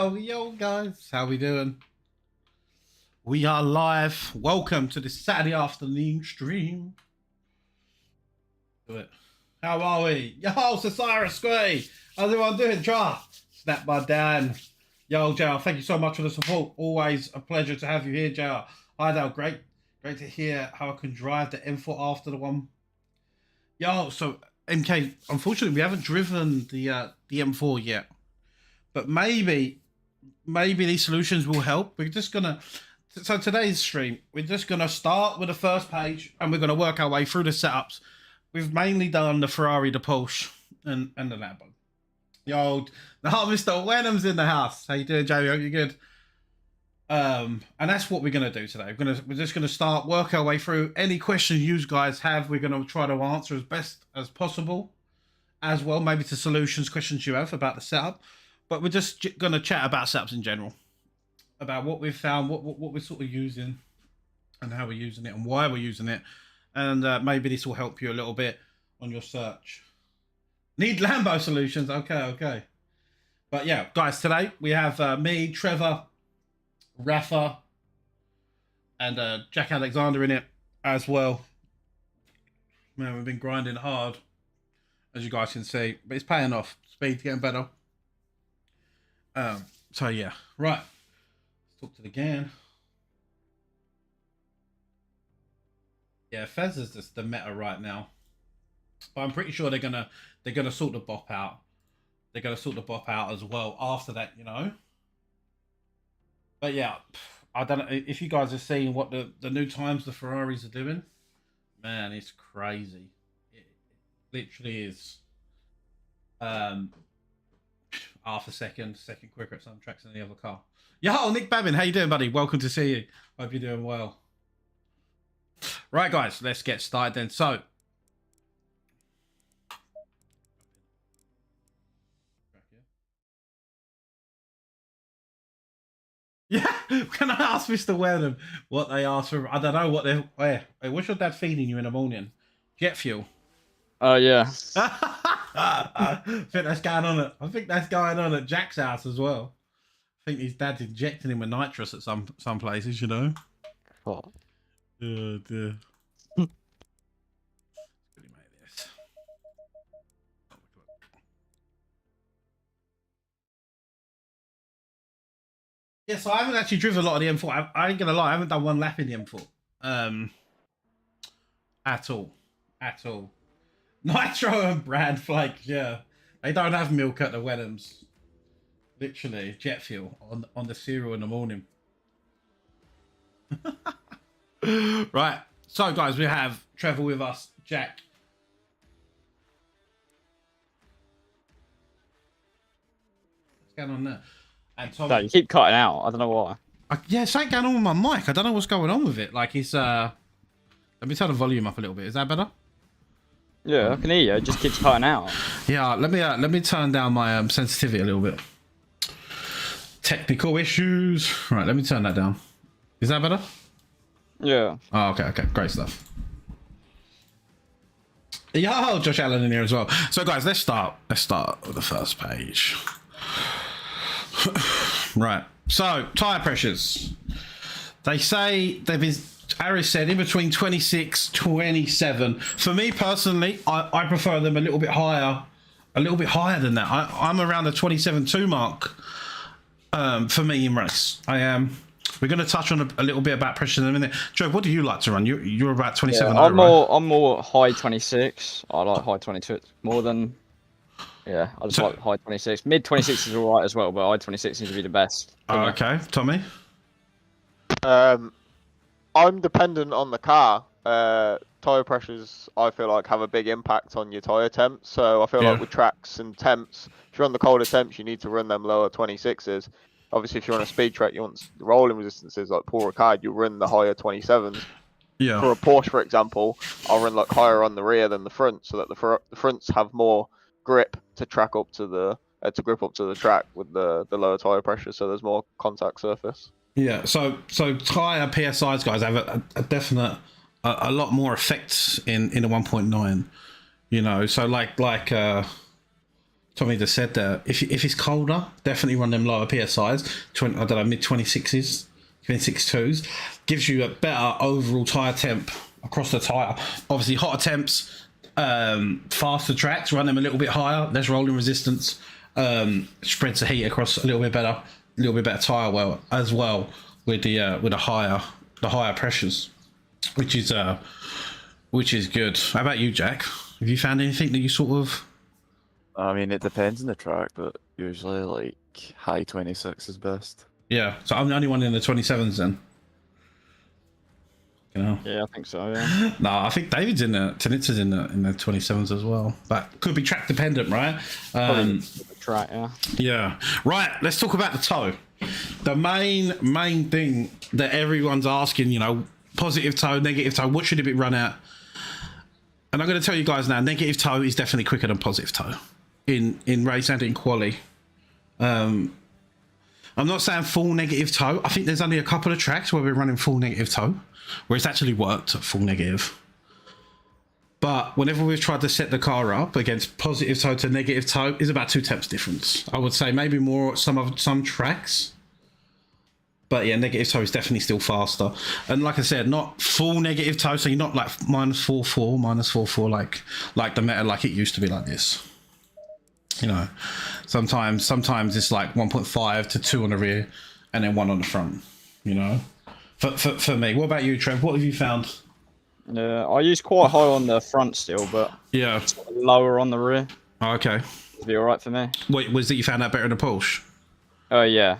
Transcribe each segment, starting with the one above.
Yo, guys. How we doing? We are live. Welcome to this Saturday afternoon stream. Do it. How are we? Yo, Cyrus Squay. How's everyone doing? Jar. Snap by Dan. Yo, JR, thank you so much for the support. Always a pleasure to have you here, JR. Hi, Dale. Great to hear how I can drive the M4 after the one. Yo, so MK, unfortunately, we haven't driven the M4 yet. But maybe these solutions will help. We're just gonna, so today's stream, we're just gonna start with the first page and we're gonna work our way through the setups. We've mainly done the Ferrari, the Porsche, and the Lambo. Yo, Mr. Wenham's in the house. How you doing, Joey? Hope you're good. And that's what we're gonna do today. We're just gonna start, work our way through any questions you guys have. We're gonna try to answer as best as possible, as well, maybe to solutions, questions you have about the setup. But we're just going to chat about setups in general, about what we've found, what we're sort of using, and how we're using it, and why we're using it. And maybe this will help you a little bit on your search. Need Lambo solutions? Okay. But yeah, guys, today we have me, Trevor, Rafa, and Jack Alexander in it as well. Man, we've been grinding hard, as you guys can see, but it's paying off. Speed's getting better. So yeah, right. Let's talk to the GAN. Yeah, Fez is just the meta right now, but I'm pretty sure they're gonna sort the bop out. They're gonna sort the bop out as well after that, you know. But yeah, I don't know if you guys are seeing what the new times the Ferraris are doing. Man, it's crazy. It literally is. Half a second quicker at some tracks than the other car. Yo, Nick Babin, how you doing, buddy? Welcome to see you. Hope you're doing well. Right, guys, let's get started then. So, yeah, can I ask Mr. Wenham what they asked for? I don't know what they. Wait, what's your dad feeding you in the morning? Jet fuel. Oh yeah. I think that's going on at Jack's house as well. I think his dad's injecting him with nitrous at some places, you know. Oh. Dear. Yeah, so I haven't actually driven a lot of the M4. I ain't gonna lie, I haven't done one lap in the M4. At all. Nitro and brand flakes, yeah. They don't have milk at the Wenhams. Literally, jet fuel on the cereal in the morning. Right. So, guys, we have Trevor with us, Jack. What's going on there? And Tom. No, you keep cutting out. I don't know why. Yeah, something going on with my mic. I don't know what's going on with it. Like, it's... Let me turn the volume up a little bit. Is that better? Yeah, I can hear you. It just keeps cutting out. Yeah, let me turn down my sensitivity a little bit. Technical issues. Right, let me turn that down. Is that better? Yeah. Oh, okay, great stuff. Yo, Josh Allen in here as well. So, guys, let's start with the first page. Right. So, tire pressures. They say they've been. Aris said in between 26, 27. For me personally, I prefer them a little bit higher than that. I'm around the 27.2 mark. For me in race, I am. We're going to touch on a little bit about pressure in a minute. Joe, what do you like to run? You're about 27. Yeah, I'm more high 26. I like high 26 more than. Yeah, I just like high 26. Mid 26 is alright as well, but high 26 seems to be the best. Oh, okay, Tommy. I'm dependent on the car. Tyre pressures, I feel like, have a big impact on your tyre temps. So I feel like with tracks and temps, if you're on the colder temps, you need to run them lower 26s. Obviously, if you're on a speed track, you want rolling resistances like Paul Ricard, you run the higher 27s. Yeah. For a Porsche, for example, I'll run like higher on the rear than the front, so that the fronts have more grip to track up to the grip up to the track with the lower tyre pressure, so there's more contact surface. Yeah, so tyre PSIs, guys, have a definite, a lot more effects in a 1.9, you know. So like Tommy just said that if it's colder, definitely run them lower PSIs. I don't know, mid 26s, 26.2s. Gives you a better overall tyre temp across the tyre. Obviously, hotter temps, faster tracks, run them a little bit higher, less rolling resistance, spreads the heat across a little bit better tyre well as well with the higher pressures, which is good. How about you, Jack? Have you found anything that you sort of? I mean, it depends on the track, but usually like high 26 is best. Yeah, so I'm the only one in the 27s then. You know? Yeah, I think so. Yeah. No, I think David's in the Tanitsa's in the 27s as well, but could be track dependent, right? Track, yeah. Yeah. Right. Let's talk about the toe. The main thing that everyone's asking, you know, positive toe, negative toe. What should it be run at? And I'm going to tell you guys now, negative toe is definitely quicker than positive toe in race and in quali. I'm not saying full negative toe. I think there's only a couple of tracks where we're running full negative toe, where it's actually worked at full negative. But whenever we've tried to set the car up against positive toe to negative toe, is about 2 temps difference. I would say maybe more some tracks. But yeah, negative toe is definitely still faster. And like I said, not full negative toe, so you're not like -4.4 like the meta like it used to be like this. You know, sometimes it's like 1.5 to 2 on the rear and then 1 on the front, you know. For me. What about you, Trev? What have you found? I use quite high on the front still, but Yeah. lower on the rear. Oh, okay. It'd be alright for me. Wait, was that you found that better in the Porsche? Oh yeah.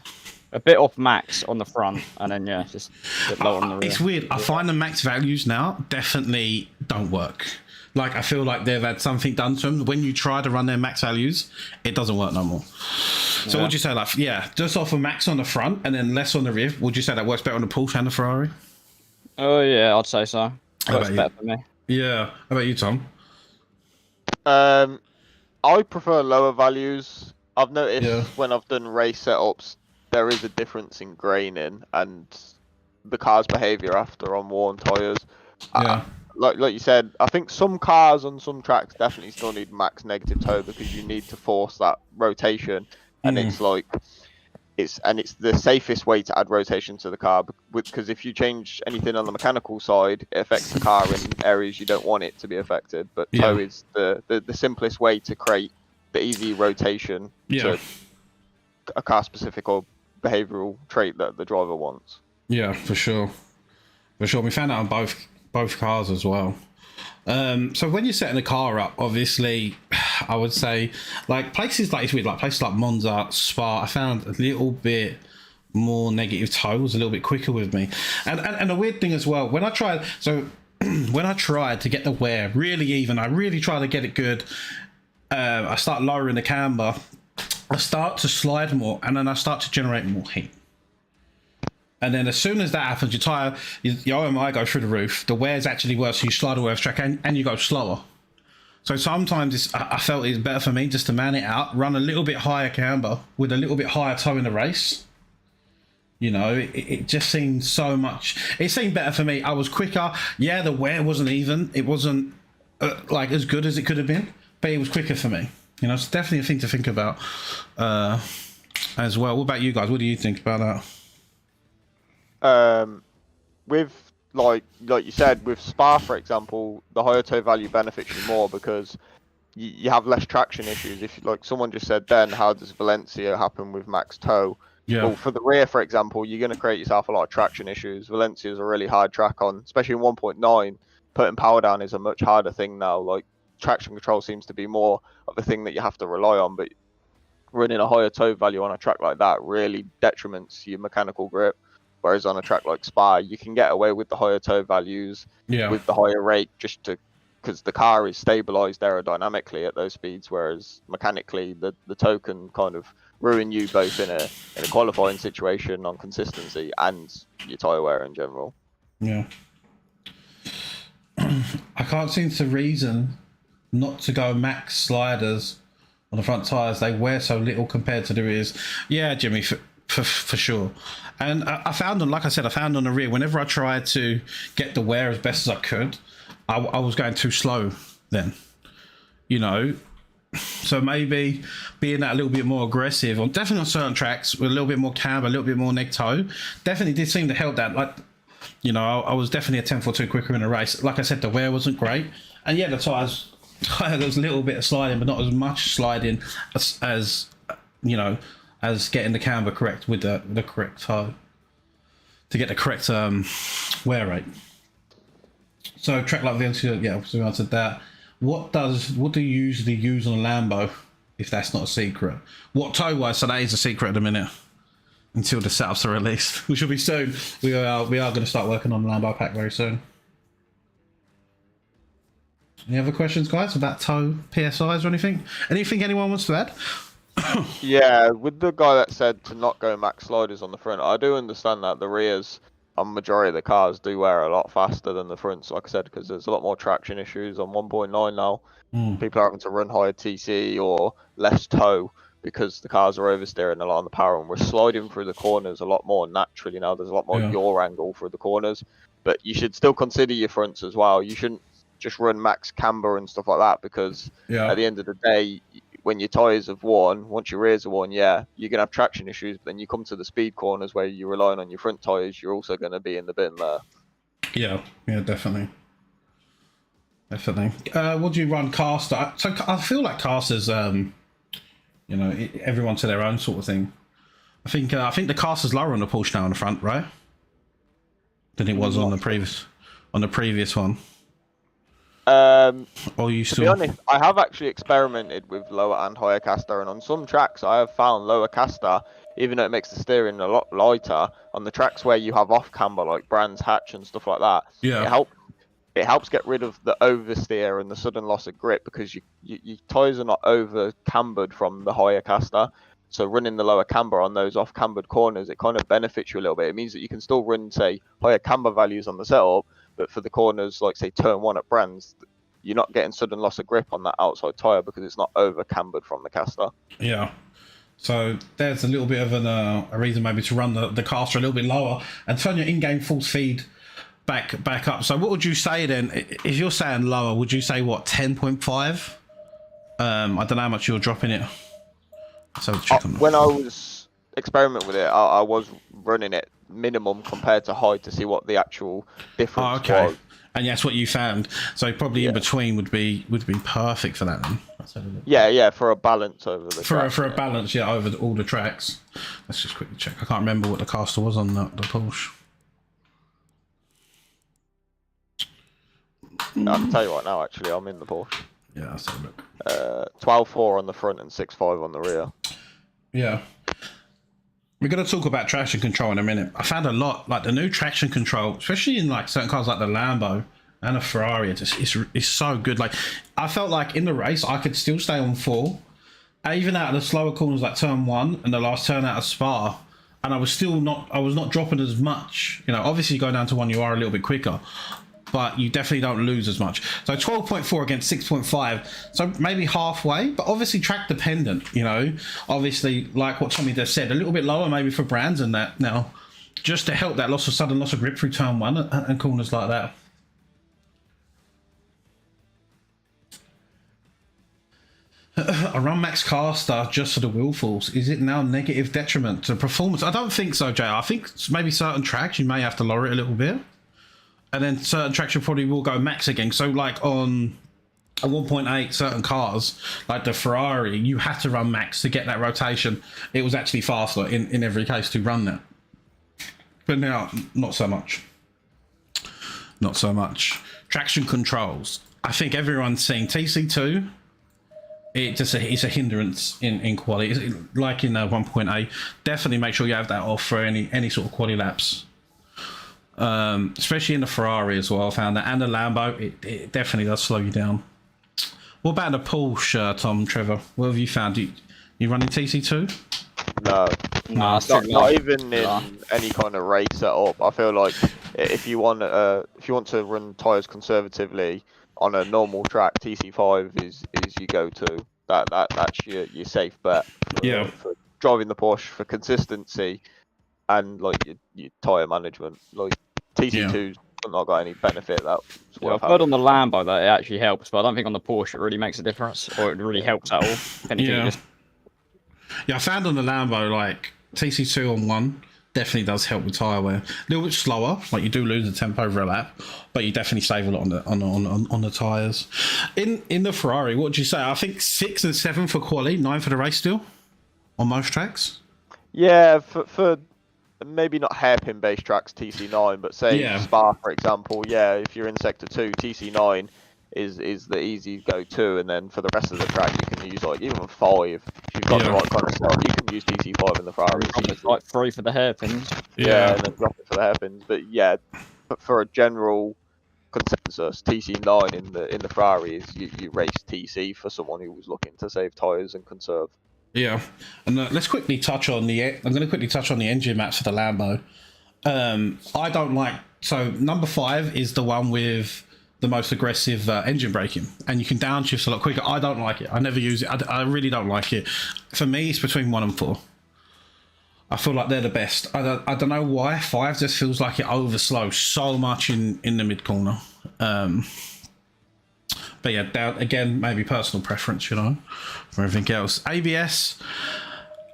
A bit off max on the front, and then yeah, just a bit lower on the rear. It's weird. I find the max values now definitely don't work. Like, I feel like they've had something done to them. When you try to run their max values, it doesn't work no more. So Yeah. would you say, like, yeah, just off a max on the front and then less on the rear, would you say that works better on the Porsche and the Ferrari? Oh yeah, I'd say so. How Works about better for me. Yeah. How about you, Tom? I prefer lower values. I've noticed Yeah. when I've done race setups, there is a difference in graining and the car's behaviour after on worn tyres. Yeah. Like you said, I think some cars on some tracks definitely still need max negative toe because you need to force that rotation, and it's the safest way to add rotation to the car, because if you change anything on the mechanical side, it affects the car in areas you don't want it to be affected. But toe is the simplest way to create the easy rotation to a car specific or behavioural trait that the driver wants. Yeah, for sure. For sure. We found that on both cars as well. So when you're setting the car up, obviously, I would say, like, places like, it's weird, like places like Monza, Spa, I found a little bit more negative toe, was a little bit quicker with me. And a weird thing as well, when I tried to get the wear really even, I really tried to get it good, I start lowering the camber, I start to slide more, and then I start to generate more heat. And then as soon as that happens, your tyre, your OMI go through the roof. The wear's actually worse, so you slide away off track and you go slower. So sometimes I felt it's better for me just to man it out, run a little bit higher camber with a little bit higher toe in the race. You know, it just seemed so much. It seemed better for me. I was quicker. Yeah, the wear wasn't even. It wasn't like as good as it could have been, but it was quicker for me. You know, it's definitely a thing to think about as well. What about you guys? What do you think about that? With like you said, with Spa, for example, the higher toe value benefits you more because you have less traction issues. If, like someone just said then, how does Valencia happen with max toe? Yeah. Well, for the rear, for example, you're going to create yourself a lot of traction issues. Valencia is a really hard track on, especially in 1.9. Putting power down is a much harder thing now. Like, traction control seems to be more of a thing that you have to rely on, but running a higher toe value on a track like that really detriments your mechanical grip. Whereas on a track like Spa, you can get away with the higher toe values, with the higher rake, because the car is stabilized aerodynamically at those speeds, whereas mechanically the toe can kind of ruin you both in a qualifying situation on consistency and your tyre wear in general. Yeah. I can't seem to reason not to go max sliders on the front tyres. They wear so little compared to the rears. Yeah, Jimmy, for sure. And I found them, like I said, I found on the rear, whenever I tried to get the wear as best as I could, I was going too slow then. You know, So maybe being that a little bit more aggressive, or definitely on certain tracks with a little bit more camber, a little bit more neck toe, definitely did seem to help that. Like, you know, I was definitely a tenth or two quicker in a race. Like I said, the wear wasn't great, and yeah, the tyres there was a little bit of sliding, but not as much sliding as you know, as getting the camber correct with the correct toe to get the correct wear rate. So track like this, yeah, so we answered that. What do you usually use on a Lambo, if that's not a secret? What toe wise? So that is a secret at the minute until the setups are released, which will be soon. We are going to start working on the Lambo pack very soon. Any other questions, guys, about toe PSIs or anything? Anything anyone wants to add? Yeah, with the guy that said to not go max sliders on the front, I do understand that the rears on majority of the cars do wear a lot faster than the fronts, like I said, because there's a lot more traction issues on 1.9 now. People are having to run higher TC or less toe because the cars are oversteering a lot on the power, and we're sliding through the corners a lot more naturally now. There's a lot more yaw angle through the corners, but you should still consider your fronts as well. You shouldn't just run max camber and stuff like that, because at the end of the day, when your tyres have worn, once your rears are worn, yeah, you're going to have traction issues. But then you come to the speed corners where you're relying on your front tyres, you're also going to be in the bin there. Yeah, definitely. What do you run caster? So I feel like casters, you know, everyone to their own sort of thing. I think the caster's lower on the Porsche now on the front, right? Than it was on the previous one. Or you still... To be honest, I have actually experimented with lower and higher caster, and on some tracks I have found lower caster, even though it makes the steering a lot lighter, on the tracks where you have off camber like Brands Hatch and stuff like that. Yeah, it helps get rid of the oversteer and the sudden loss of grip, because your tyres are not over cambered from the higher caster. So running the lower camber on those off cambered corners, it kind of benefits you a little bit. It means that you can still run, say, higher camber values on the setup, but for the corners, like say turn 1 at Brands, you're not getting sudden loss of grip on that outside tyre because it's not over cambered from the caster. Yeah. So there's a little bit of a reason maybe to run the caster a little bit lower and turn your in-game force feed back up. So what would you say then, if you're saying lower, would you say what, 10.5? I don't know how much you're dropping it. So when I was experimenting with it, I was running it minimum compared to high to see what the actual difference was. And that's what you found. So probably in between would be perfect for that then. Yeah, for a balance over the track, for a balance, over all the tracks. Let's just quickly check. I can't remember what the caster was on the Porsche. I can tell you right now, actually, I'm in the Porsche. Yeah, let's have a look. 12.4 on the front and 6.5 on the rear. Yeah. We're going to talk about traction control in a minute. I found a lot, like the new traction control, especially in like certain cars like the Lambo and the Ferrari, it's so good. Like I felt like in the race, I could still stay on 4, even out of the slower corners like turn 1 and the last turn out of Spa. And I was not dropping as much. You know, obviously going down to 1, you are a little bit quicker, but you definitely don't lose as much. So 12.4 against 6.5, so maybe halfway, but obviously track dependent, you know. Obviously, like what Tommy just said, a little bit lower maybe for Brands and that now, just to help that sudden loss of grip through turn 1 and corners like that. I run max caster just for the wheel force. Is it now negative detriment to performance? I don't think so, Jay. I think maybe certain tracks you may have to lower it a little bit. And then certain tracks you probably will go max again. So like on a 1.8, certain cars, like the Ferrari, you had to run max to get that rotation. It was actually faster in every case to run that. But now, not so much. Not so much. Traction controls. I think everyone's seeing TC2. It's a hindrance in quality. Like in 1.8, definitely make sure you have that off for any sort of quality laps. Especially in the Ferrari as well, I found that, and the Lambo, it definitely does slow you down. What about the Porsche, Tom, Trevor? What have you found? You running TC2? No, not even in any kind of race setup. I feel like if you want to run tyres conservatively on a normal track, TC5 is your go-to. That's your safe bet. For driving the Porsche for consistency and like your tyre management. Like TC2's not got any benefit that's Yeah, worth I've heard having. on the Lambo that it actually helps, but I don't think on the Porsche it really makes a difference, or it really helps at all. If anything, Yeah. it just Yeah, I found on the Lambo, like, TC2 on 1 definitely does help with tyre wear. A little bit slower, like you do lose the tempo over a lap, but you definitely save a lot on the tyres. In the Ferrari, what would you say? I think 6 and 7 for quali, 9 for the race still, on most tracks. Yeah, for maybe not hairpin based tracks TC9, but say Yeah. Spa for example. Yeah, if you're in sector 2, TC9 is the easy go-to, and then for the rest of the track you can use like even 5. If you've got the Yeah. right kind of setup, you can use TC5 in the Ferrari. it's like 3 for the hairpins. Yeah, and then drop it for the hairpins. But yeah, but for a general consensus, TC9 in the Ferrari is you race TC for someone who was looking to save tyres and conserve. Yeah, and let's quickly touch on I'm going to quickly touch on the engine maps for the Lambo. I don't like, so number 5 is the one with the most aggressive engine braking, and you can downshift a lot quicker. I don't like it. I never use it. I really don't like it. For me, it's between 1 and 4. I feel like they're the best. I don't know why 5 just feels like it overslows so much in the mid corner. But yeah, down again, maybe personal preference, you know, for everything else. ABS,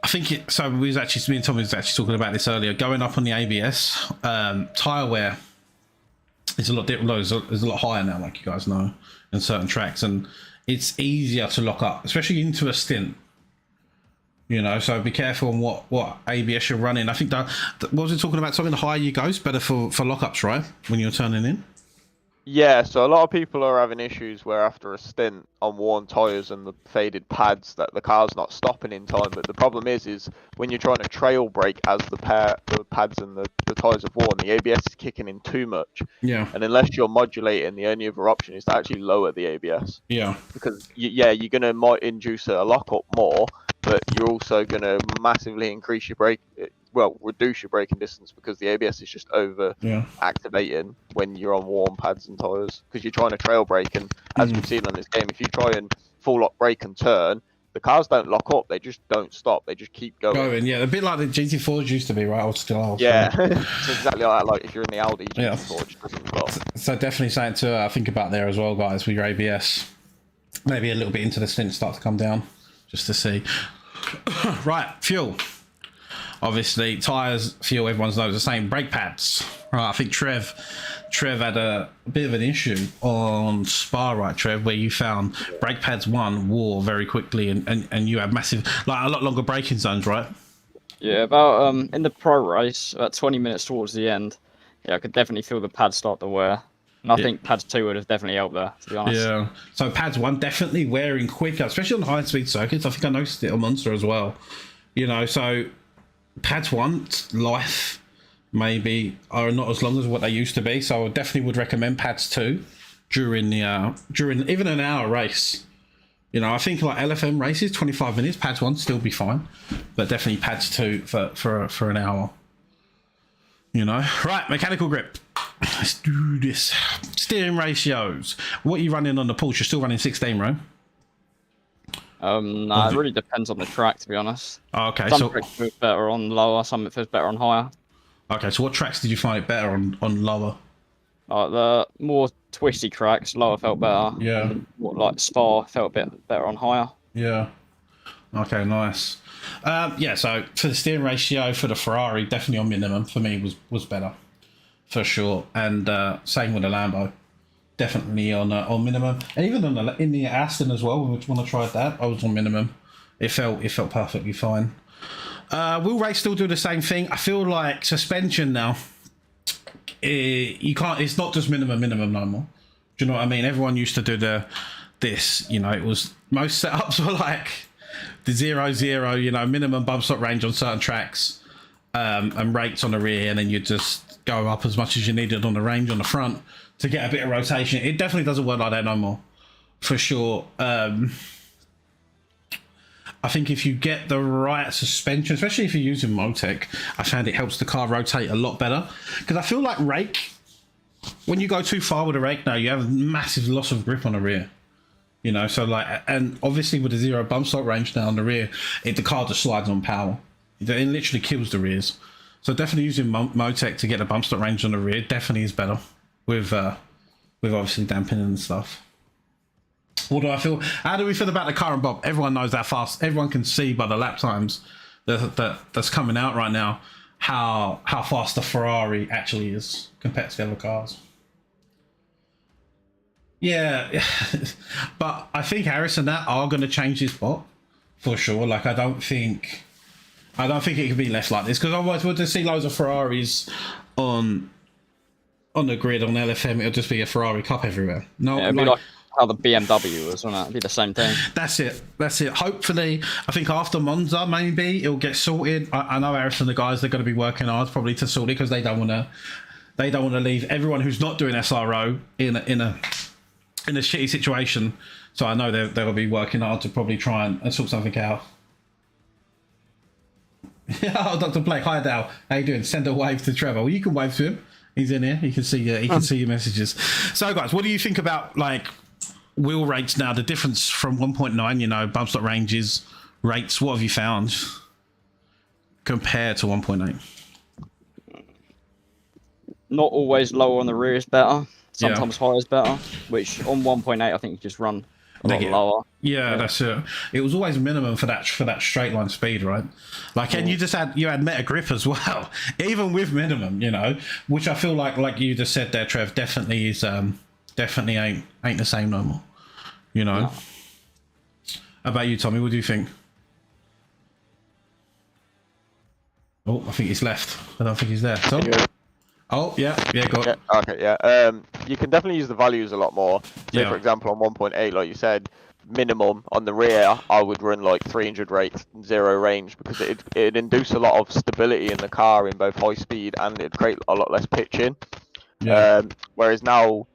I think it. So me and Tommy was actually talking about this earlier. Going up on the ABS, tire wear is a lot different. Is a lot higher now, like you guys know, in certain tracks, and it's easier to lock up, especially into a stint. You know, so be careful on what ABS you're running. I think that what was it talking about? Something the higher you go, is better for lockups, right? When you're turning in. Yeah, so a lot of people are having issues where after a stint on worn tyres and the faded pads that the car's not stopping in time. But the problem is when you're trying to trail brake as the pads and the tyres have worn, the ABS is kicking in too much. Yeah. And unless you're modulating, the only other option is to actually lower the ABS. Yeah. Because you're gonna might induce a lockup more, but you're also gonna massively increase your reduce your braking distance because the ABS is just over activating when you're on warm pads and tyres because you're trying to trail brake, and as we've seen on this game, if you try and full lock brake and turn, the cars don't lock up, they just don't stop, they just keep going. Yeah, a bit like the GT4s used to be, right? Or still are. Yeah, it's exactly like that. Like if you're in the Audi GT4, it just doesn't stop. So definitely something to think about there as well, guys, with your ABS. Maybe a little bit into the stint start to come down, just to see. Right, fuel. Obviously, tyres, fuel, everyone knows the same. Brake pads. Right, I think Trev had a bit of an issue on Spa, right, Trev, where you found brake pads wore very quickly, and you had massive, like a lot longer braking zones, right? Yeah, about in the pro race, about 20 minutes towards the end, yeah, I could definitely feel the pads start to wear. And I think pads 2 would have definitely helped there, to be honest. Yeah. So pads 1 definitely wearing quicker, especially on high speed circuits. I think I noticed it on Monster as well. You know, so pads 1's life maybe are not as long as what they used to be. So I definitely would recommend pads 2 during even an hour race. You know, I think like LFM races, 25 minutes, pads 1 still be fine, but definitely pads 2 for an hour. You know, right, mechanical grip. Let's do this. Steering ratios. What are you running on the Porsche? You're still running 16, right? No, it really depends on the track, to be honest. Okay, some tracks feels better on lower, some it feels better on higher. Okay, so what tracks did you find it better on lower? Like the more twisty tracks, lower felt better. Yeah. Like Spa felt a bit better on higher. Yeah. Okay, nice. Yeah, so for the steering ratio for the Ferrari, definitely on minimum for me was better, for sure. And same with the Lambo, definitely on minimum. And even in the Aston as well, when I tried that, I was on minimum. It felt perfectly fine. Will race still do the same thing? I feel like suspension now, you can't. It's not just minimum no more. Do you know what I mean? Everyone used to do this. You know, it was most setups were like the 0-0. You know, minimum bump stop range on certain tracks, and rates on the rear, and then you just go up as much as you needed on the range on the front to get a bit of rotation. It definitely doesn't work like that no more, for sure. I think if you get the right suspension, especially if you're using Motec, I found it helps the car rotate a lot better. Because I feel like rake, when you go too far with a rake now, you have massive loss of grip on the rear. You know, so like, and obviously with the 0 bump stop range now on the rear, the car just slides on power. It literally kills the rears. So definitely using Motec to get the bump stop range on the rear definitely is better. with obviously damping and stuff. What do I feel? How do we feel about the car and Bob? Everyone knows how fast. Everyone can see by the lap times that's coming out right now how fast the Ferrari actually is compared to the other cars. Yeah, but I think Harris and that are going to change this spot for sure. Like I don't think it can be left like this, because otherwise we'll just see loads of Ferraris on the grid on LFM. It'll just be a Ferrari Cup everywhere. No, Yeah, it'd be like how the BMW was, wouldn't it? It'd be the same thing. That's it. Hopefully, I think after Monza, maybe it'll get sorted. I know Aris and the guys, they're going to be working hard probably to sort it, because they don't want to leave everyone who's not doing SRO in a shitty situation. So I know they'll be working hard to probably try and sort something out. Oh, Dr. Blake, hi Dal. How you doing? Send a wave to Trevor. Well, you can wave to him. He's in here. He can see your messages. So, guys, what do you think about like wheel rates now? The difference from 1.9, you know, bump stop ranges, rates. What have you found compared to 1.8? Not always lower on the rear is better. Sometimes higher is better. Which on 1.8, I think you just run a lot lower. Yeah, that's it. It was always minimum for that straight line speed, right? Like, and you had meta grip as well, even with minimum, you know, which I feel like you just said there, Trev, definitely ain't the same no more, you know. No. How about you, Tommy? What do you think? Oh, I think he's left. I don't think he's there. Tom? Oh, yeah, go on. Yeah, okay, yeah. You can definitely use the values a lot more. Say, for example, on 1.8, like you said, minimum on the rear, I would run like 300 rate, 0 range, because it'd induce a lot of stability in the car in both high speed, and it'd create a lot less pitching. Yeah. Whereas now,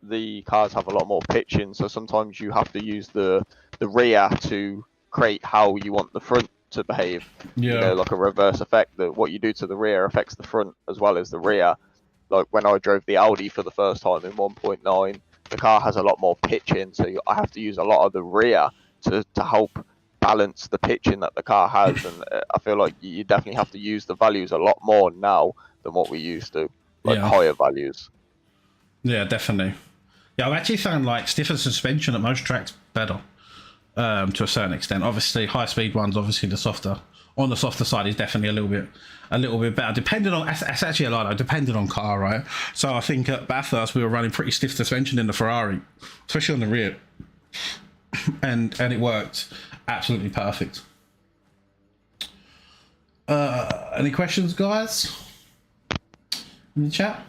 the cars have a lot more pitching, so sometimes you have to use the rear to create how you want the front to behave. You know, like a reverse effect, that what you do to the rear affects the front as well as the rear. Like when I drove the Audi for the first time in 1.9, the car has a lot more pitching, so I have to use a lot of the rear to help balance the pitching that the car has. And I feel like you definitely have to use the values a lot more now than what we used to, like higher values. Yeah, definitely. Yeah, I've actually found like stiffer suspension at most tracks better. To a certain extent, obviously high speed ones, obviously the softer side is definitely a little bit better, depending on, it's actually a lot though, depending on car, right? So I think at Bathurst we were running pretty stiff suspension in the Ferrari, especially on the rear, and it worked absolutely perfect. Any questions, guys, in the chat?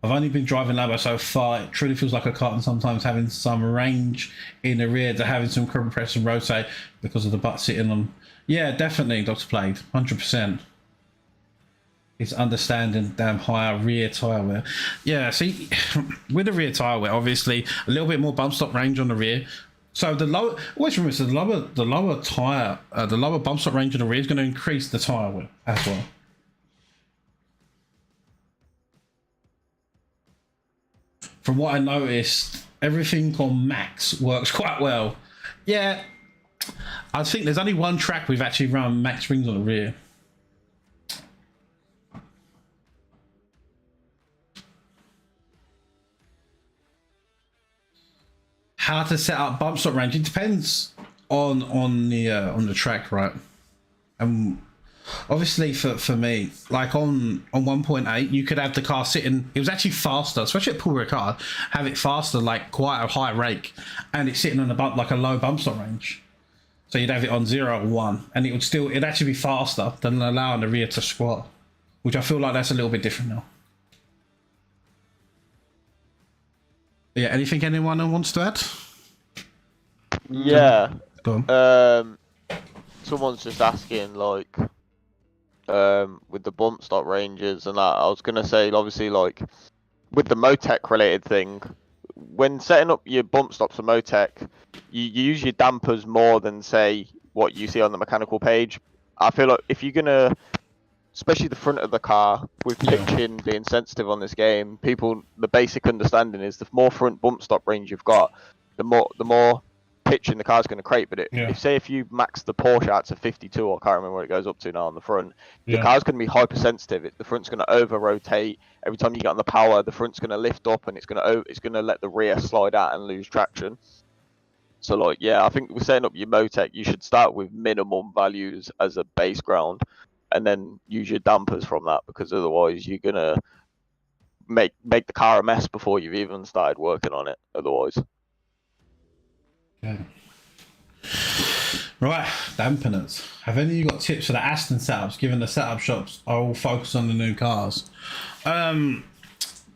I've only been driving Labo so far. It truly feels like a kart, and sometimes having some range in the rear to having some compress and rotate because of the butt sitting on. Yeah, definitely, Dr. Plague, 100%. It's understanding damn higher rear tyre wear. Yeah, see, with the rear tyre wear, obviously a little bit more bump stop range on the rear. So the lower, always remember, so the lower tyre, the lower bump stop range on the rear is going to increase the tyre wear as well. From what I noticed, everything on max works quite well. Yeah, I think there's only one track we've actually run max rings on the rear. How to set up bump stop range? It depends on the track, right? Obviously for me, like on 1.8, you could have the car sitting, it was actually faster, especially at Paul Ricard, have it faster, like quite a high rake, and it's sitting on a bump, like a low bump stop range. So you'd have it on 0 or 1, and it'd actually be faster than allowing the rear to squat, which I feel like that's a little bit different now. Yeah, anything anyone wants to add? Yeah. Go on. Someone's just asking, like, with the bump stop ranges and that, I was gonna say, obviously, like with the Motec related thing, when setting up your bump stops for Motec, you use your dampers more than say what you see on the mechanical page. I feel like if you're gonna, especially the front of the car, with pitching being sensitive on this game, the basic understanding is the more front bump stop range you've got, the more pitching, the car's going to crate. But Yeah. if you max the Porsche out to 52, I can't remember what it goes up to now on the front, the Yeah. car's going to be hypersensitive. The front's going to over rotate every time you get on the power. The front's going to lift up, and it's going to let the rear slide out and lose traction. So like, yeah, I think we're setting up your Motec. You should start with minimum values as a base ground, and then use your dampers from that, because otherwise you're gonna make the car a mess before you've even started working on it. Otherwise. Okay. Right, dampeners. Have any of you got tips for the Aston setups, given the setup shops are all focused on the new cars?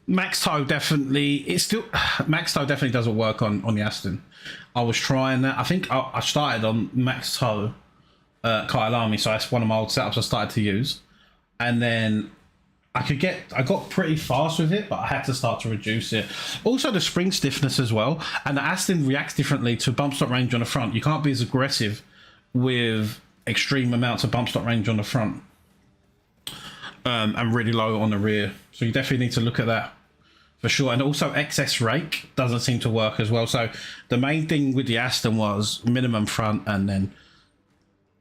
Max Toe definitely, Max Toe definitely doesn't work on the Aston. I was trying that. I think I started on Max Toe Kyle Army, so that's one of my old setups I started to use. And then I got pretty fast with it, but I had to start to reduce it. Also the spring stiffness as well. And the Aston reacts differently to bump stop range on the front. You can't be as aggressive with extreme amounts of bump stop range on the front. And really low on the rear. So you definitely need to look at that for sure. And also excess rake doesn't seem to work as well. So the main thing with the Aston was minimum front and then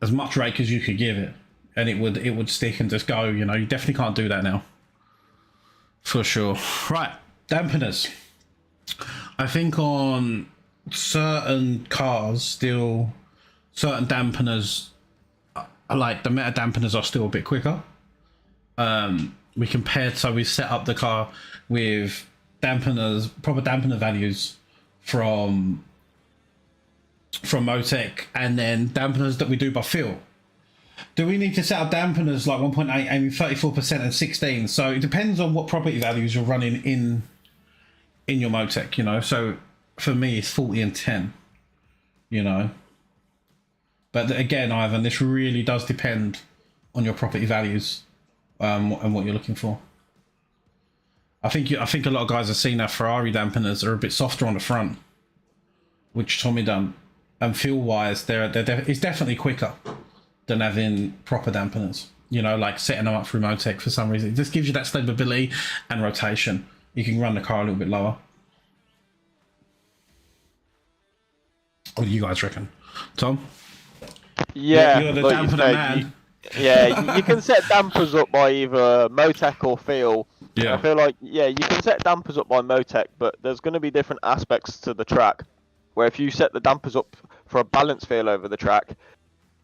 as much rake as you could give it. And it would stick and just go, you know. You definitely can't do that now. For sure. Right, dampeners. I think on certain cars still, certain dampeners, like the meta dampeners are still a bit quicker. We compared, so we set up the car with dampeners, proper dampener values from Motec, and then dampeners that we do by feel. Do we need to set up dampeners like 1.8 aiming 34% and 16? So it depends on what property values you're running in your Motec, you know. So for me, it's 40 and 10, you know. But again, Ivan, this really does depend on your property values and what you're looking for. I think a lot of guys have seen that Ferrari dampeners are a bit softer on the front, which Tommy done, and feel wise, it's definitely quicker than having proper dampeners. You know, like setting them up through Motec for some reason. It just gives you that stability and rotation. You can run the car a little bit lower. What do you guys reckon, Tom? Yeah, you're the like dampener you said, man. you can set dampers up by either Motec or feel. Yeah. I feel like, yeah, you can set dampers up by Motec, but there's going to be different aspects to the track. Where if you set the dampers up for a balanced feel over the track,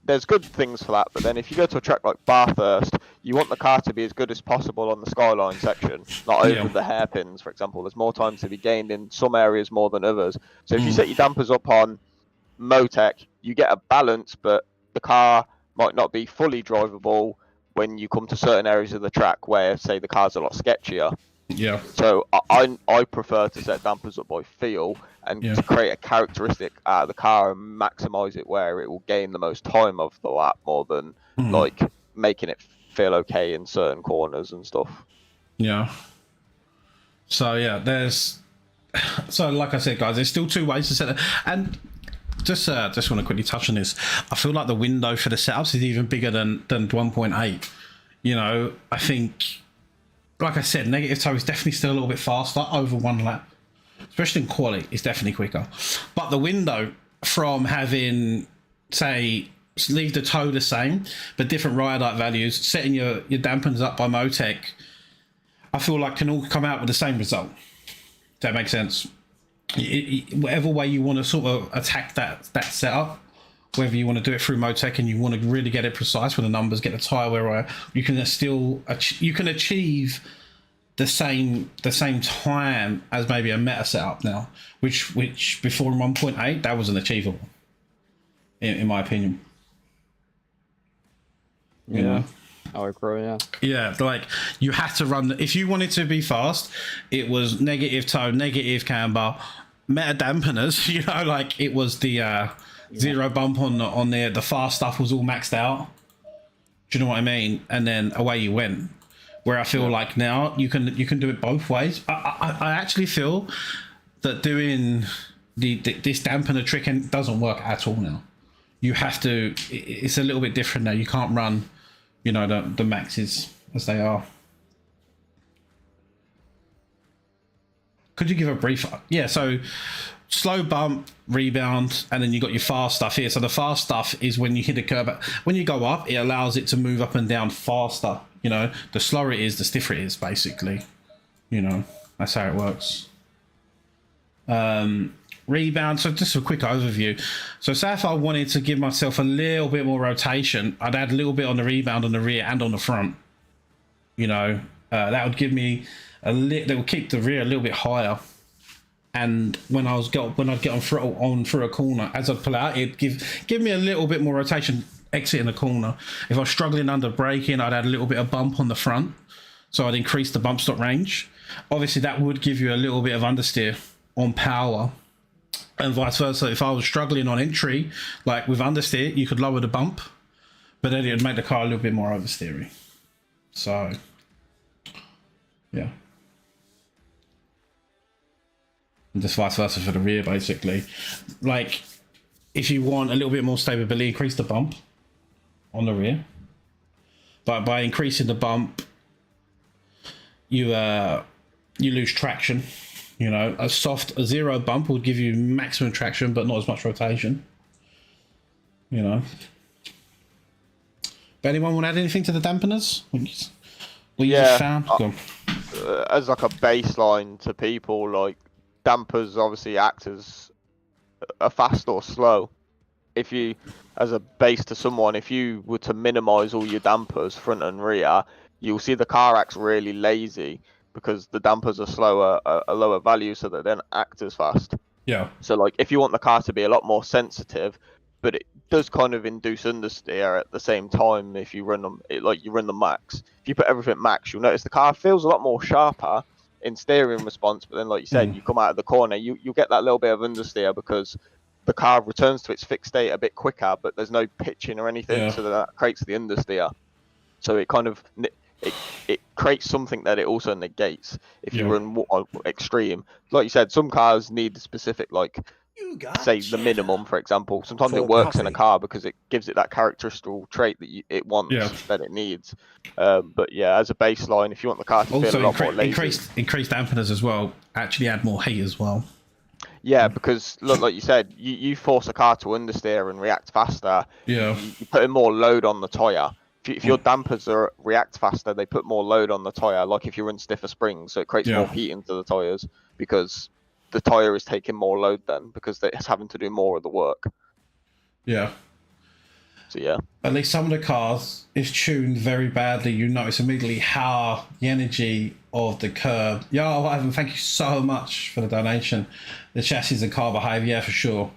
there's good things for that. But then if you go to a track like Bathurst, you want the car to be as good as possible on the skyline section, not over the hairpins, for example. There's more time to be gained in some areas more than others. So if you set your dampers up on Motec, you get a balance, but the car might not be fully drivable when you come to certain areas of the track where, say, the car's a lot sketchier. Yeah. So I prefer to set dampers up by feel and to create a characteristic out of the car and maximize it where it will gain the most time of the lap more than like making it feel okay in certain corners and stuff. Yeah. So yeah, so like I said, guys, there's still two ways to set it. And just want to quickly touch on this. I feel like the window for the setups is even bigger than 1.8. You know, I think, like I said, negative toe is definitely still a little bit faster over one lap, especially in quali. It's definitely quicker. But the window from having, say, leave the toe the same, but different ride height values, setting your dampers up by Motec, I feel like can all come out with the same result. Does that make sense? Whatever way you want to sort of attack that setup, whether you want to do it through Motec and you want to really get it precise with the numbers, get the tire where you can still achieve the same time as maybe a meta setup now, which before 1.8 that wasn't achievable in my opinion. You know? I agree, Yeah, like you had to run, if you wanted to be fast, it was negative toe, negative camber, meta dampeners, you know, like it was the zero bump on there, the fast stuff was all maxed out. Do you know what I mean? And then away you went. Where I feel like now you can do it both ways. I actually feel that doing this dampener trick doesn't work at all now. You have to, it's a little bit different now. You can't run, you know, the maxes as they are. Could you give a brief? Yeah, so slow bump, rebound, and then you got your fast stuff here. So the fast stuff is when you hit a curb. When you go up, it allows it to move up and down faster. You know, the slower it is, the stiffer it is, basically. You know, that's how it works. Rebound, so just a quick overview. So say if I wanted to give myself a little bit more rotation, I'd add a little bit on the rebound on the rear and on the front. You know, that would give me that will keep the rear a little bit higher. And when I'd get on throttle through a corner, as I'd pull out, it'd give me a little bit more rotation exiting the corner. If I was struggling under braking, I'd add a little bit of bump on the front, so I'd increase the bump stop range. Obviously, that would give you a little bit of understeer on power, and vice versa. If I was struggling on entry, like with understeer, you could lower the bump, but then it would make the car a little bit more oversteery. So, yeah. And just vice versa for the rear, basically. Like, if you want a little bit more stability, increase the bump on the rear. But by increasing the bump, you lose traction. You know, a zero bump would give you maximum traction, but not as much rotation. You know. But anyone want to add anything to the dampeners? What you just found? As like a baseline to people, like, dampers obviously act as a fast or slow. If you, as a base to someone, if you were to minimize all your dampers, front and rear, you'll see the car acts really lazy because the dampers are slower, a lower value, so they don't act as fast. Yeah. So like, if you want the car to be a lot more sensitive, but it does kind of induce understeer at the same time if you run them, you run the max. If you put everything max, you'll notice the car feels a lot more sharper in steering response, but then like you said, you come out of the corner, you get that little bit of understeer because the car returns to its fixed state a bit quicker, but there's no pitching or anything, so that creates the understeer. So it kind of it creates something that it also negates if you run on extreme. Like you said, some cars need specific, like, say the minimum, for example. Sometimes it works in a car because it gives it that characteristic trait that it wants, that it needs. But yeah, as a baseline, if you want the car to feel a lot more lazy, increased dampeners as well actually add more heat as well. Yeah, because look, like you said, you force a car to understeer and react faster. Yeah, you put in more load on the tire. If your dampers react faster, they put more load on the tire. Like if you run stiffer springs, so it creates more heat into the tires because the tire is taking more load then because it's having to do more of the work. Yeah. So yeah. At least some of the cars is tuned very badly. You notice immediately how the energy of the curb. Yo, Ivan, thank you so much for the donation. The chassis and car behave, yeah, for sure.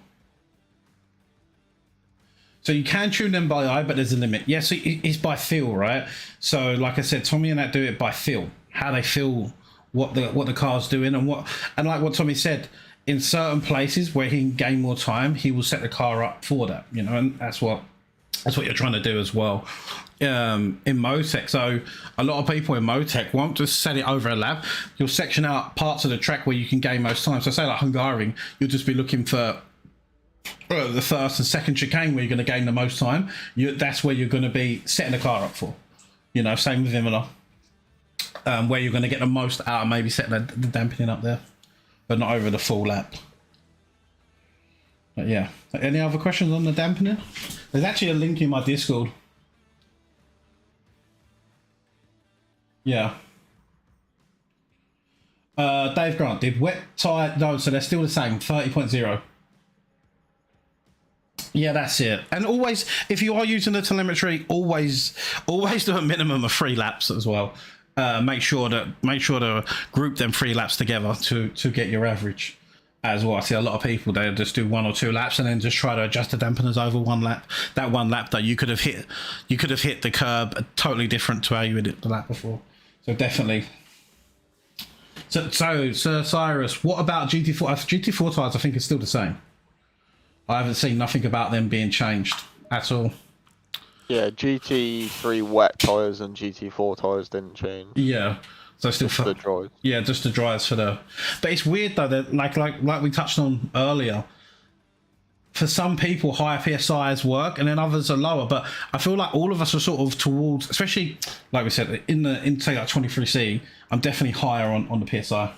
So you can tune them by eye, but there's a limit. Yes, it's by feel, right? So like I said, Tommy and that do it by feel. How they feel, what the car's doing, and like what Tommy said, in certain places where he can gain more time, he will set the car up for that, you know, and that's what you're trying to do as well. In Motec, so a lot of people in Motec won't just set it over a lap. You'll section out parts of the track where you can gain most time. So say like Hungaroring, you'll just be looking for the first and second chicane where you're going to gain the most time. That's where you're going to be setting the car up for. You know, same with Imola, where you're going to get the most out of maybe setting the dampening up there, but not over the full lap. But yeah, any other questions on the dampening? There's actually a link in my Discord. Yeah. Dave Grant, did wet tire? No, so they're still the same, 30.0. Yeah, that's it. And always, if you are using the telemetry, always do a minimum of 3 laps as well. Make sure to group them 3 laps together to get your average as well. I see a lot of people, they just do 1 or 2 laps and then just try to adjust the dampeners over 1 lap. That 1 lap that you could have hit the curb totally different to how you hit the lap before. So definitely. So Sir Cyrus, what about GT4? GT4 tires I think is still the same. I haven't seen nothing about them being changed at all. Yeah, GT3 wet tyres and GT4 tyres didn't change. Yeah, so still just the dries. Yeah, just the dries for the. But it's weird though that like we touched on earlier. For some people, higher PSIs work, and then others are lower. But I feel like all of us are sort of towards, especially like we said in say like 23C. I'm definitely higher on the PSI.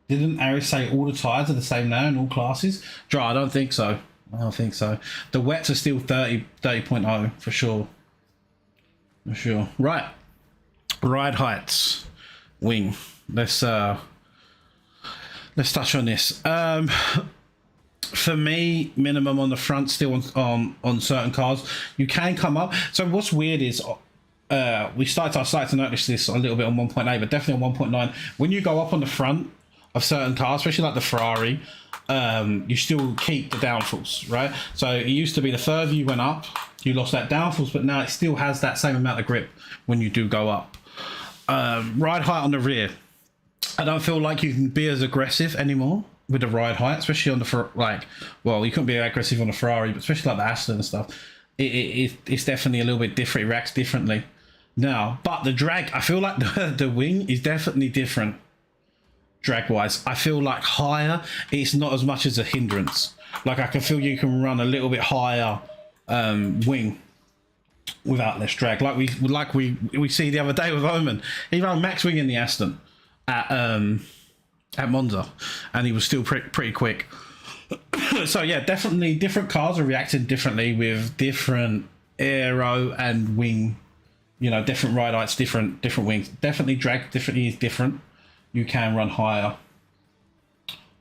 Didn't Arous say all the tyres are the same now in all classes? Dry, I don't think so. I don't think so. The wets are still 30.0 for sure. For sure. Right. Ride heights. Wing. Let's touch on this. For me, minimum on the front still on certain cars. You can come up. So what's weird is we started to notice this a little bit on 1.8, but definitely on 1.9. When you go up on the front of certain cars, especially like the Ferrari, you still keep the downforce, right? So it used to be the further you went up, you lost that downforce, but now it still has that same amount of grip when you do go up. Ride height on the rear. I don't feel like you can be as aggressive anymore with the ride height, especially on the you couldn't be aggressive on the Ferrari, but especially like the Aston and stuff. It's definitely a little bit different. It reacts differently now. But the drag, I feel like the wing is definitely different. Drag wise, I feel like higher, it's not as much as a hindrance. Like I can feel you can run a little bit higher wing without less drag. Like we see the other day with Omen. He ran max wing in the Aston at Monza, and he was still pretty quick. So yeah, definitely different cars are reacting differently with different aero and wing. You know, different ride heights, different wings. Definitely drag differently is different. You can run higher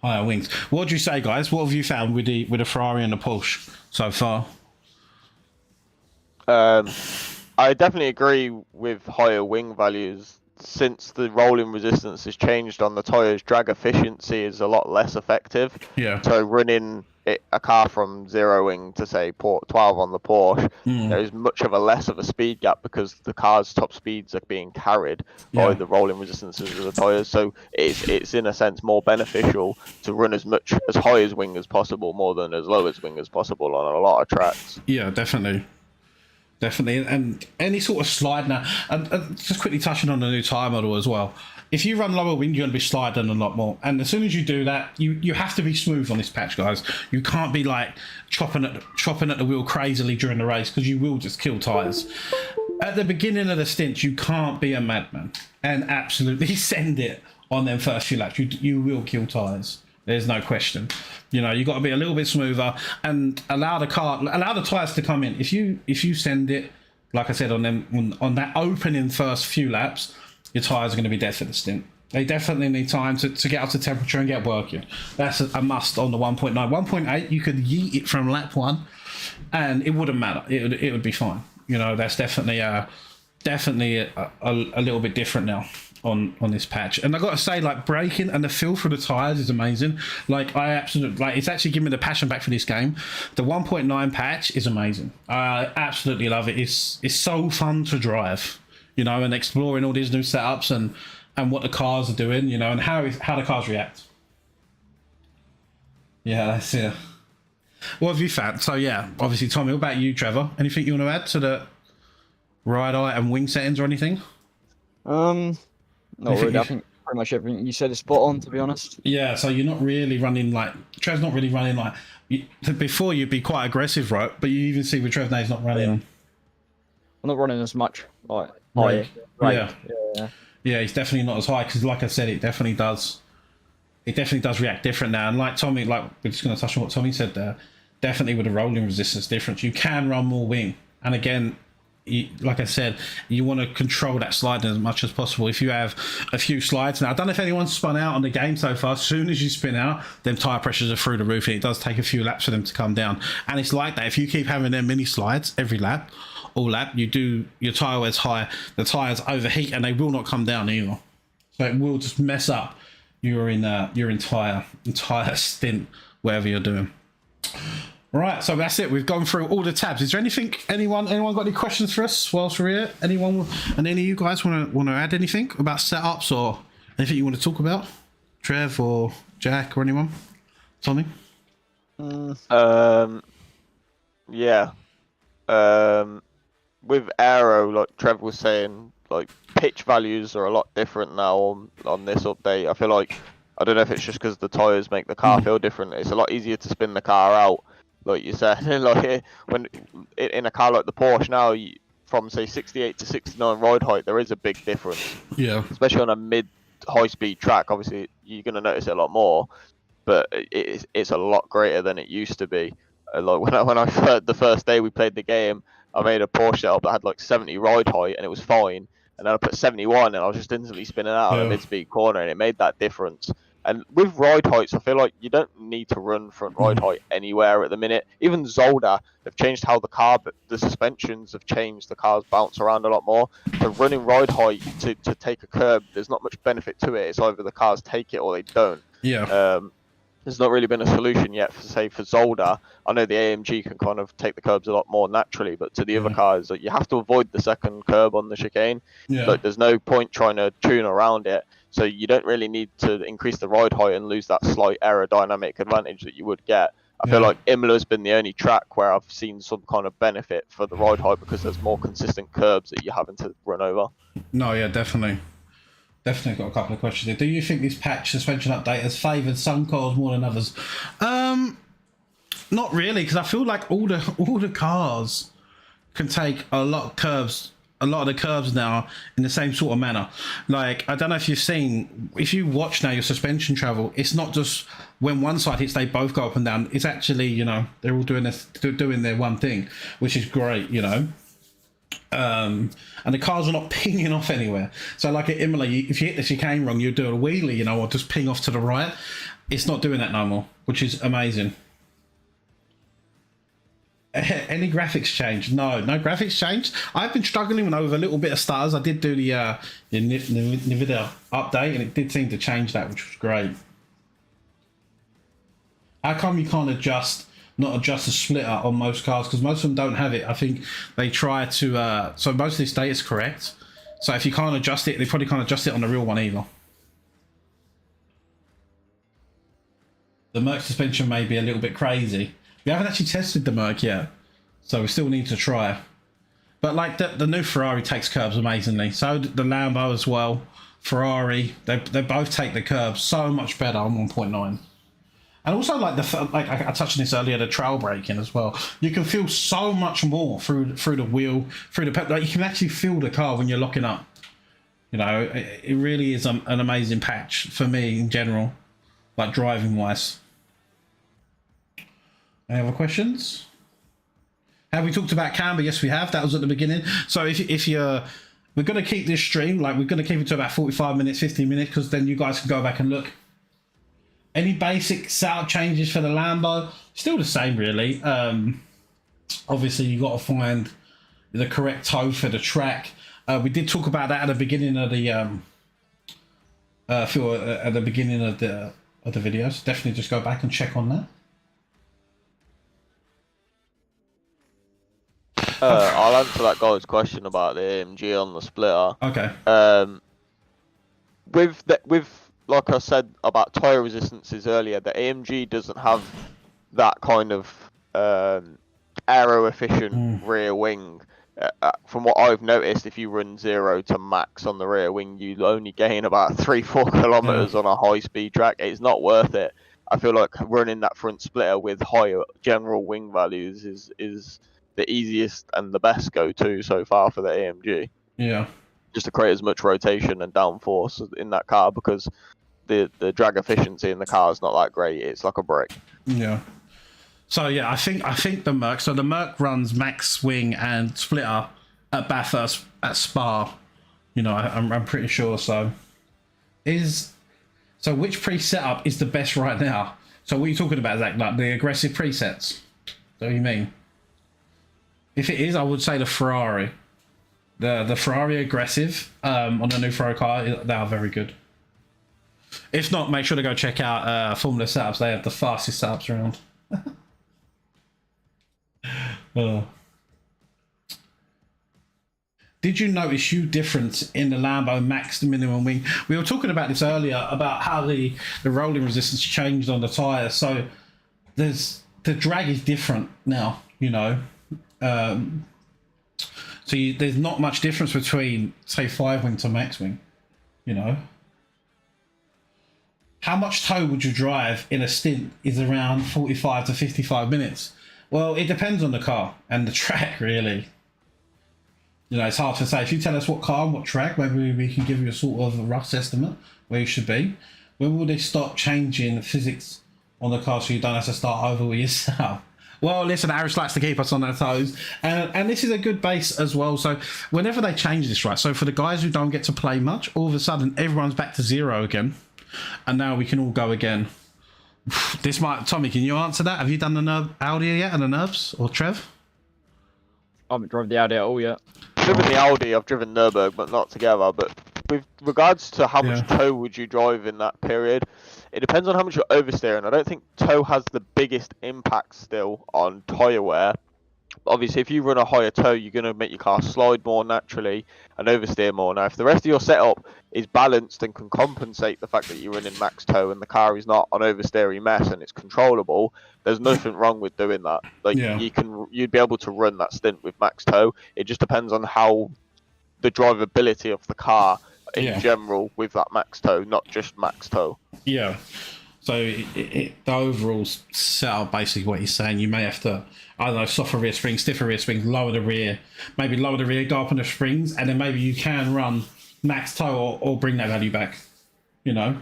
wings. What would you say, guys? What have you found with the Ferrari and the Porsche so far? I definitely agree with higher wing values. Since the rolling resistance has changed on the tyres, drag efficiency is a lot less effective. Yeah. So running a car from 0 wing to say 12 on the Porsche, there is much of a less of a speed gap because the car's top speeds are being carried by the rolling resistances of the tyres. So it's in a sense more beneficial to run as high as wing as possible more than as low as wing as possible on a lot of tracks. Yeah, definitely. And any sort of slide now, and just quickly touching on the new tyre model as well. If you run lower wing, you're going to be sliding a lot more. And as soon as you do that, you have to be smooth on this patch, guys. You can't be like chopping at the wheel crazily during the race because you will just kill tyres. At the beginning of the stint, you can't be a madman and absolutely send it on them first few laps. You will kill tyres. There's no question. You know, you got to be a little bit smoother and allow the tyres to come in. If you send it, like I said, on that opening first few laps, your tyres are going to be dead for the stint. They definitely need time to get up to temperature and get working. That's a must on the 1.9. 1.8, you could yeet it from lap 1 and it wouldn't matter. It would be fine. You know, that's definitely a little bit different now on this patch. And I got to say, like, braking and the feel for the tyres is amazing. Like, it's actually given me the passion back for this game. The 1.9 patch is amazing. I absolutely love it. It's so fun to drive, you know, and exploring all these new setups and what the cars are doing, you know, and how the cars react. Yeah, that's it. What have you found? So yeah, obviously, Tommy, what about you, Trevor? Anything you want to add to the ride height and wing settings or anything? Not really. I think pretty much everything you said is spot on, to be honest. Yeah, so you're not really running like Trev's not really running like before. You'd be quite aggressive, right? But you even see with Trev now he's not running. I'm not running as much, like right. Right. Yeah, he's definitely not as high because, like I said, it definitely does react different now. And like Tommy, like we're just going to touch on what Tommy said there. Definitely with the rolling resistance difference, you can run more wing. And again, like I said, you want to control that sliding as much as possible. If you have a few slides now, I don't know if anyone's spun out on the game so far. As soon as you spin out, them tyre pressures are through the roof, and it does take a few laps for them to come down. And it's like that. If you keep having them mini slides every lap, all lap, you do your tyre wears high, the tyres overheat, and they will not come down either. So it will just mess up your entire stint, whatever you're doing. Right, so that's it. We've gone through all the tabs. Is there anyone got any questions for us whilst we're here? Anyone and any of you guys want to add anything about setups or anything you want to talk about? Trev or Jack or anyone? Tommy? Yeah. With Aero, like Trev was saying, like pitch values are a lot different now on this update. I feel like, I don't know if it's just because the tyres make the car feel different. It's a lot easier to spin the car out. Like you said, like when in a car like the Porsche now, from say 68 to 69 ride height, there is a big difference. Yeah. Especially on a mid high-speed track, obviously you're going to notice it a lot more, but it's a lot greater than it used to be. Like when I the first day we played the game, I made a Porsche setup that had like 70 ride height and it was fine, and then I put 71 and I was just instantly spinning out on a mid-speed corner, and it made that difference. And with ride heights, I feel like you don't need to run front ride height anywhere at the minute. Even Zolder, they've changed how the suspensions have changed. The cars bounce around a lot more. So running ride height to take a curb, there's not much benefit to it. It's either the cars take it or they don't. Yeah. There's not really been a solution yet for, say, for Zolder. I know the AMG can kind of take the curbs a lot more naturally, but to the other cars, like, you have to avoid the second curb on the chicane. Yeah. Like, there's no point trying to tune around it. So you don't really need to increase the ride height and lose that slight aerodynamic advantage that you would get. I feel like Imola's been the only track where I've seen some kind of benefit for the ride height because there's more consistent curbs that you're having to run over. No, yeah, definitely. Definitely got a couple of questions here. Do you think this patch suspension update has favoured some cars more than others? Not really, because I feel like all the cars can take a lot of the curves now in the same sort of manner. Like, I don't know if you've seen, if you watch now your suspension travel, it's not just when one side hits, they both go up and down. It's actually, you know, they're all doing their one thing, which is great, you know. And the cars are not pinging off anywhere. So like at Imola, if you hit the chicane wrong, you do a wheelie, you know, or just ping off to the right. It's not doing that no more, which is amazing. Any graphics change? No graphics changed. I've been struggling with a little bit of stars. I did do the NVIDIA update, and it did seem to change that, which was great. How come you can't not adjust the splitter on most cars? Because most of them don't have it. I think they try to, so most of this data is correct. So if you can't adjust it, they probably can't adjust it on the real one either. The Merc suspension may be a little bit crazy. We haven't actually tested the Merc yet, so we still need to try. But like the new Ferrari takes curbs amazingly. So the Lambo as well. Ferrari, they both take the curbs so much better on 1.9. And also, like I touched on this earlier, the trail braking as well. You can feel so much more through the wheel, through the pedal. Like, you can actually feel the car when you're locking up. You know, it really is an amazing patch for me in general, like driving wise. Any other questions? Have we talked about camber? Yes, we have. That was at the beginning. So if you're, we're going to keep this stream, like, we're going to keep it to about 45 minutes, 15 minutes, because then you guys can go back and look. Any basic setup changes for the Lambo? Still the same, really. Obviously, you got to find the correct toe for the track. We did talk about that at the beginning of the at the beginning of the videos. Definitely just go back and check on that. I'll answer that guy's question about the AMG on the splitter. Okay. With like I said about tyre resistances earlier, the AMG doesn't have that kind of aero efficient rear wing. From what I've noticed, if you run 0 to max on the rear wing, you only gain about 3-4 kilometers on a high speed track. It's not worth it. I feel like running that front splitter with higher general wing values is the easiest and the best go-to so far for the AMG. Yeah. Just to create as much rotation and downforce in that car, because the drag efficiency in the car is not that great. It's like a brick. Yeah. So yeah, I think the Merc. So the Merc runs max swing and splitter at Bathurst at Spa. You know, I'm pretty sure. So which pre-setup is the best right now? So what are you talking about, Zach? Like the aggressive presets? Is that what you mean? If it is, I would say the Ferrari. The Ferrari aggressive on the new Ferrari car, they are very good. If not, make sure to go check out Formula Setups. They have the fastest setups around. Did you notice huge difference in the Lambo max to minimum wing? We were talking about this earlier about how the rolling resistance changed on the tyres. So the drag is different now, you know. So there's not much difference between, say, 5 wing to max wing, you know. How much tow would you drive in a stint is around 45 to 55 minutes. Well, it depends on the car and the track, really. You know, it's hard to say. If you tell us what car and what track, maybe we can give you a sort of a rough estimate where you should be. When will they stop changing physics on the car so you don't have to start over with yourself? Well, listen, Arous likes to keep us on our toes, and this is a good base as well. So whenever they change this, right, so for the guys who don't get to play much, all of a sudden everyone's back to 0 again, and now we can all go again. This might, Tommy, can you answer that? Have you done the Audi yet and the Nerves, or Trev? I haven't driven the Audi at all yet. I've driven the Audi, I've driven Nürburgring, but not together. But with regards to how much tow would you drive in that period, it depends on how much you're oversteering. I don't think tow has the biggest impact still on tyre wear. Obviously, if you run a higher tow, you're going to make your car slide more naturally and oversteer more. Now, if the rest of your setup is balanced and can compensate the fact that you're running max tow and the car is not an oversteery mess and it's controllable, there's nothing wrong with doing that. Like you'd be able to run that stint with max tow. It just depends on how the drivability of the car in general with that max tow, not just max tow. Yeah. So the overall setup, basically what he's saying, you may have to, I don't know, softer rear springs, stiffer rear springs, lower the rear, maybe lower the rear, go up on the springs, and then maybe you can run max tow or bring that value back, you know.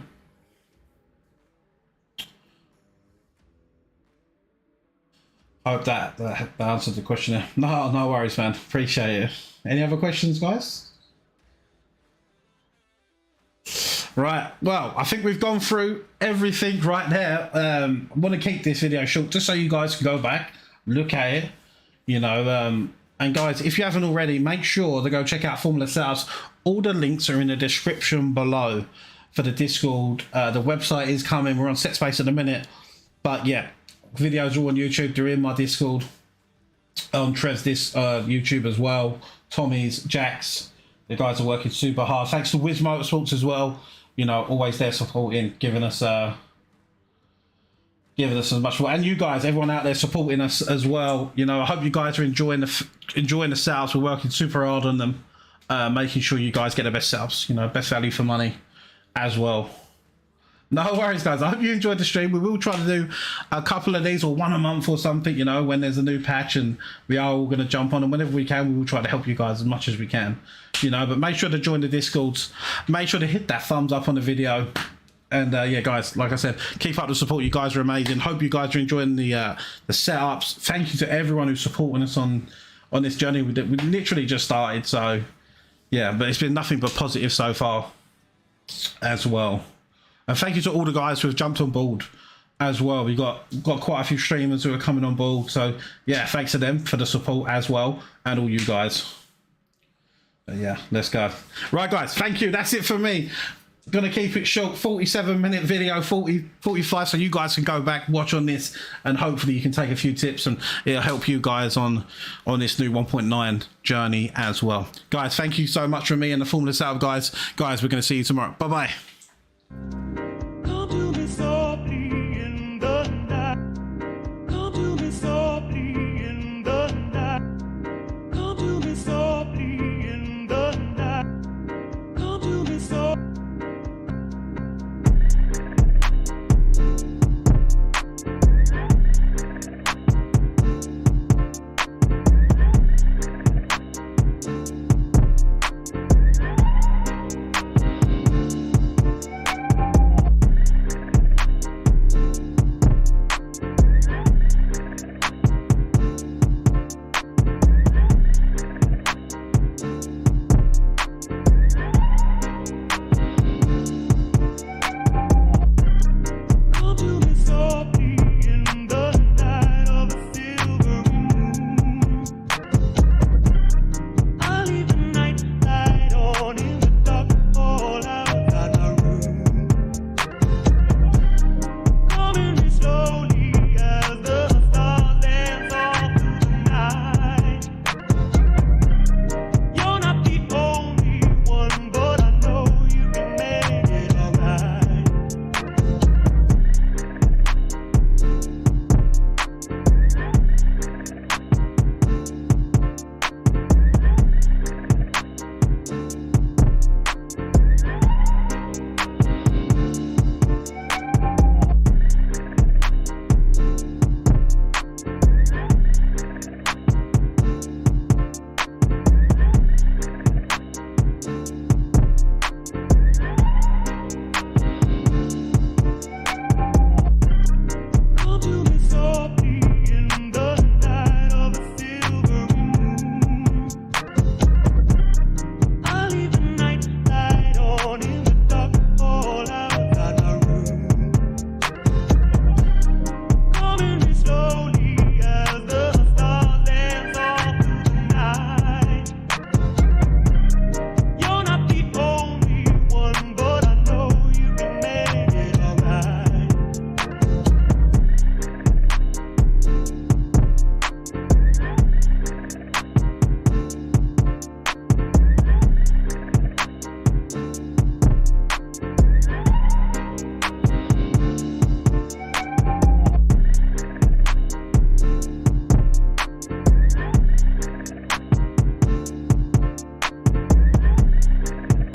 I hope that answered the question there. No worries, man. Appreciate it. Any other questions, guys? Right, well, I think we've gone through everything right there. I want to keep this video short just so you guys can go back, look at it, you know. And guys, if you haven't already, make sure to go check out Formula Setups. All the links are in the description below for the Discord. The website is coming. We're on SetSpace at the minute. But yeah, videos are all on YouTube. They're in my Discord. On Trev's YouTube as well. Tommy's, Jack's. The guys are working super hard. Thanks to Wiz Motorsports as well. You know, always there supporting, giving us as much. And you guys, everyone out there supporting us as well. You know, I hope you guys are enjoying the setups. We're working super hard on them, making sure you guys get the best setups. You know, best value for money as well. No worries, guys. I hope you enjoyed the stream. We will try to do a couple of these or one a month or something, you know, when there's a new patch, and we are all going to jump on, and whenever we can, we will try to help you guys as much as we can, you know. But make sure to join the Discords. Make sure to hit that thumbs up on the video. And yeah, guys, like I said, keep up the support. You guys are amazing. Hope you guys are enjoying the setups. Thank you to everyone who's supporting us on this journey. We literally just started, so yeah, but it's been nothing but positive so far as well. And thank you to all the guys who have jumped on board as well. We got quite a few streamers who are coming on board. So yeah, thanks to them for the support as well, and all you guys. But yeah, let's go. Right, guys, thank you. That's it for me. Gonna keep it short, 47-minute video, 45, so you guys can go back, watch on this, and hopefully you can take a few tips and it'll help you guys on this new 1.9 journey as well. Guys, thank you so much from me and the Formula Setup guys. Guys, we're gonna see you tomorrow. Bye-bye.